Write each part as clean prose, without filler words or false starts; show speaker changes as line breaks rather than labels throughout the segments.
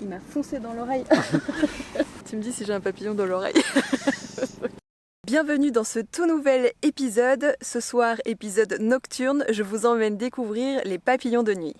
Il m'a foncé dans l'oreille. Tu me dis si j'ai un papillon dans l'oreille. Bienvenue dans ce tout nouvel épisode. Ce soir, épisode nocturne, je vous emmène découvrir les papillons de nuit.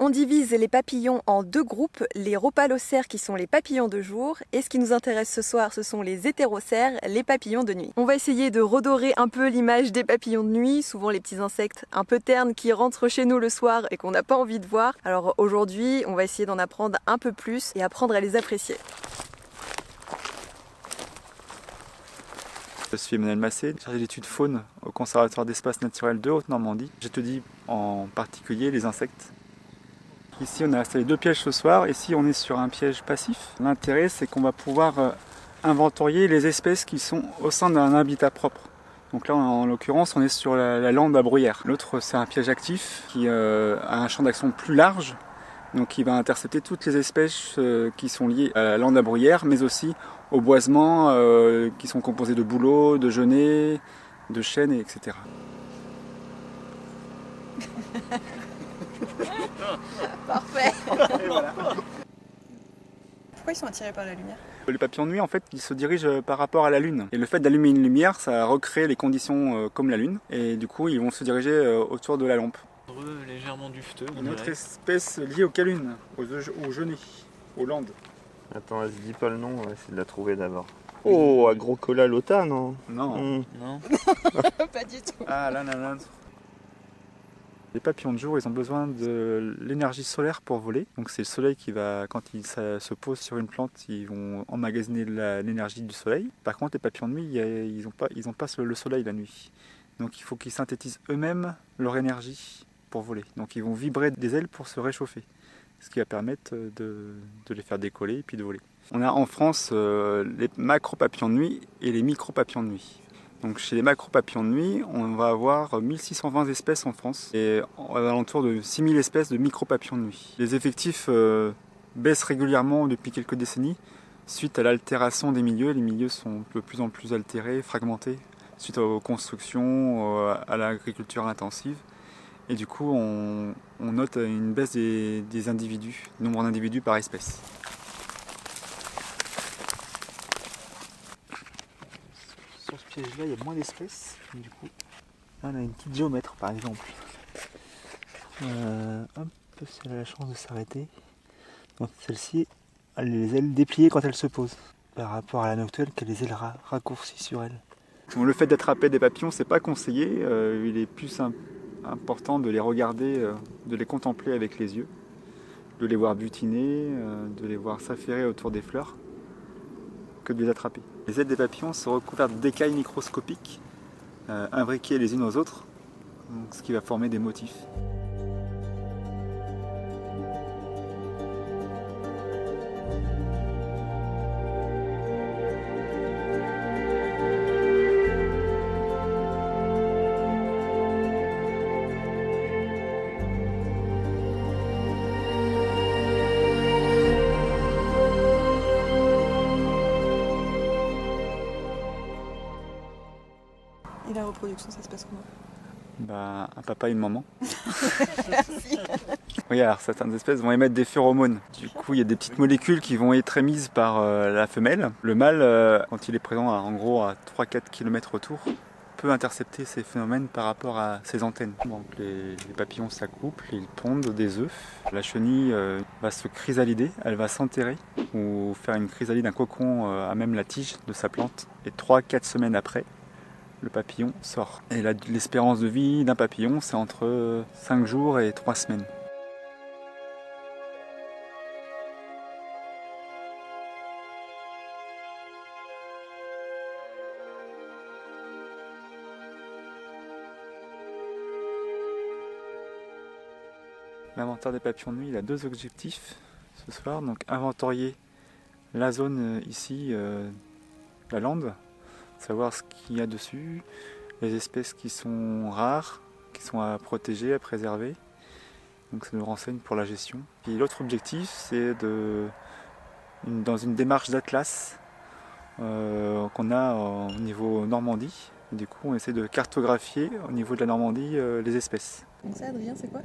On divise les papillons en deux groupes, les rhopalocères qui sont les papillons de jour et ce qui nous intéresse ce soir ce sont les hétérocères, les papillons de nuit. On va essayer de redorer un peu l'image des papillons de nuit, souvent les petits insectes un peu ternes qui rentrent chez nous le soir et qu'on n'a pas envie de voir. Alors aujourd'hui on va essayer d'en apprendre un peu plus et apprendre à les apprécier.
Je suis Emmanuel Massé, chargé d'études faune au Conservatoire d'espaces naturels de Haute-Normandie. J'étudie en particulier les insectes. Ici on a installé deux pièges ce soir, ici on est sur un piège passif. L'intérêt c'est qu'on va pouvoir inventorier les espèces qui sont au sein d'un habitat propre. Donc là en l'occurrence on est sur la lande à bruyère. L'autre c'est un piège actif qui a un champ d'action plus large. Donc il va intercepter toutes les espèces qui sont liées à la lande à bruyère, mais aussi aux boisements qui sont composés de bouleaux, de genêts, de chênes, etc.
Parfait.
Voilà.
Pourquoi ils sont attirés par la lumière?
Les papillons de nuit en fait ils se dirigent par rapport à la lune. Et le fait d'allumer une lumière ça recrée les conditions comme la lune. Et du coup ils vont se diriger autour de la lampe.
Légèrement dufteux.
Une autre espèce liée aux calunes, aux genêts, aux landes.
Attends, vas-y, dis pas le nom, on va essayer de la trouver d'abord. Oh, Agrocola lota, non?
Non.
Non.
Pas du tout.
Ah l'ananas. Les papillons de jour, ils ont besoin de l'énergie solaire pour voler. Donc c'est le soleil qui va, quand ils se posent sur une plante, ils vont emmagasiner l'énergie du soleil. Par contre, les papillons de nuit, ils n'ont pas le soleil la nuit. Donc il faut qu'ils synthétisent eux-mêmes leur énergie pour voler. Donc ils vont vibrer des ailes pour se réchauffer. Ce qui va permettre de les faire décoller et puis de voler. On a en France les macro-papillons de nuit et les micro-papillons de nuit. Donc chez les macro-papillons de nuit, on va avoir 1620 espèces en France et à l'entour de 6000 espèces de micro-papillons de nuit. Les effectifs baissent régulièrement depuis quelques décennies suite à l'altération des milieux. Les milieux sont de plus en plus altérés, fragmentés, suite aux constructions, à l'agriculture intensive. Et du coup, on note une baisse des individus, du nombre d'individus par espèce. Sur ce piège-là, il y a moins d'espèces. Du coup, là, on a une petite géomètre, par exemple. Hop, si elle a la chance de s'arrêter. Donc celle-ci, elle a les ailes dépliées quand elle se pose, par rapport à la nocturne qui a les ailes raccourcies sur elle. Bon, le fait d'attraper des papillons, c'est pas conseillé. Il est plus important de les regarder, de les contempler avec les yeux, de les voir butiner, de les voir s'affairer autour des fleurs, que de les attraper. Les ailes des papillons sont recouvertes d'écailles microscopiques, imbriquées les unes aux autres, donc ce qui va former des motifs.
Et la reproduction, ça se passe comment?
Un papa et une maman. Oui, alors certaines espèces vont émettre des phéromones. Du coup, il y a des petites molécules qui vont être émises par la femelle. Le mâle, quand il est présent en gros à 3-4 km autour, peut intercepter ces phénomènes par rapport à ses antennes. Donc les papillons s'accouplent, ils pondent des œufs. La chenille va se chrysalider, elle va s'enterrer ou faire une chrysalide, un cocon à même la tige de sa plante. Et 3-4 semaines après, le papillon sort. Et l'espérance de vie d'un papillon, c'est entre 5 jours et 3 semaines. L'inventaire des papillons de nuit, il a 2 objectifs ce soir. Donc inventorier la zone ici, la lande, savoir ce qu'il y a dessus, les espèces qui sont rares, qui sont à protéger, à préserver. Donc ça nous renseigne pour la gestion. Et l'autre objectif, c'est dans une démarche d'atlas qu'on a au niveau Normandie. Et du coup, on essaie de cartographier au niveau de la Normandie les espèces.
Donc ça, Adrien, c'est quoi?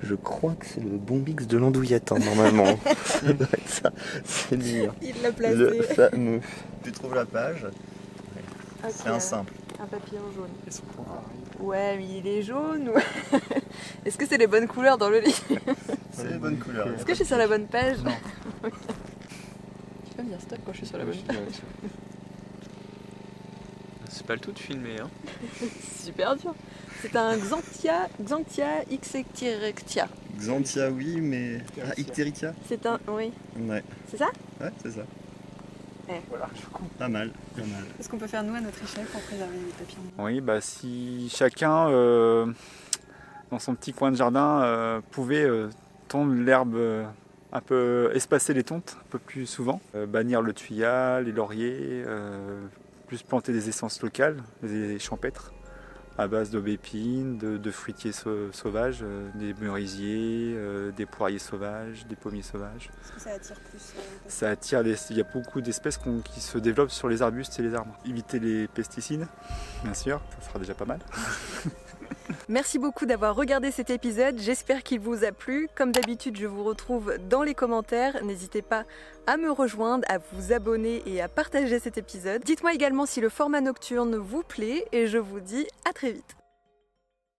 Je crois que c'est le bombix de l'andouillette, normalement. Ça doit être ça, c'est lui.
Il l'a placé.
Le fameux. Tu trouves la page?
Ok,
C'est un simple.
un papillon jaune.
Ils sont pas pareils.
Ouais, mais il est jaune. Est-ce que c'est les bonnes couleurs dans le livre?
C'est les bonnes couleurs.
Est-ce que je suis sur la bonne page?
Non.
Tu peux me dire stop quand je suis sur la bonne
Ouais,
page?
C'est pas le tout de filmer, hein.
C'est super dur. C'est un Xanthia Xectirectia.
Xanthia, oui, mais. Ah, Icteritia?
C'est un... Oui.
Ouais.
C'est ça?
Ouais, c'est ça.
Voilà, je coupe.
Pas mal, pas mal.
Qu'est-ce qu'on peut faire nous à notre échelle pour préserver les papillons?
Oui, bah si chacun, dans son petit coin de jardin, pouvait tondre l'herbe un peu, espacer les tontes un peu plus souvent, bannir le thuya, les lauriers, plus planter des essences locales, des champêtres, à base d'aubépines, de fruitiers sauvages, des merisiers, des poiriers sauvages, des pommiers sauvages.
Est-ce que ça attire plus?
Ça attire il y a beaucoup d'espèces qui se développent sur les arbustes et les arbres. Éviter les pesticides, bien sûr, ça sera déjà pas mal.
Merci beaucoup d'avoir regardé cet épisode, j'espère qu'il vous a plu. Comme d'habitude, je vous retrouve dans les commentaires. N'hésitez pas à me rejoindre, à vous abonner et à partager cet épisode. Dites-moi également si le format nocturne vous plaît et je vous dis à très vite.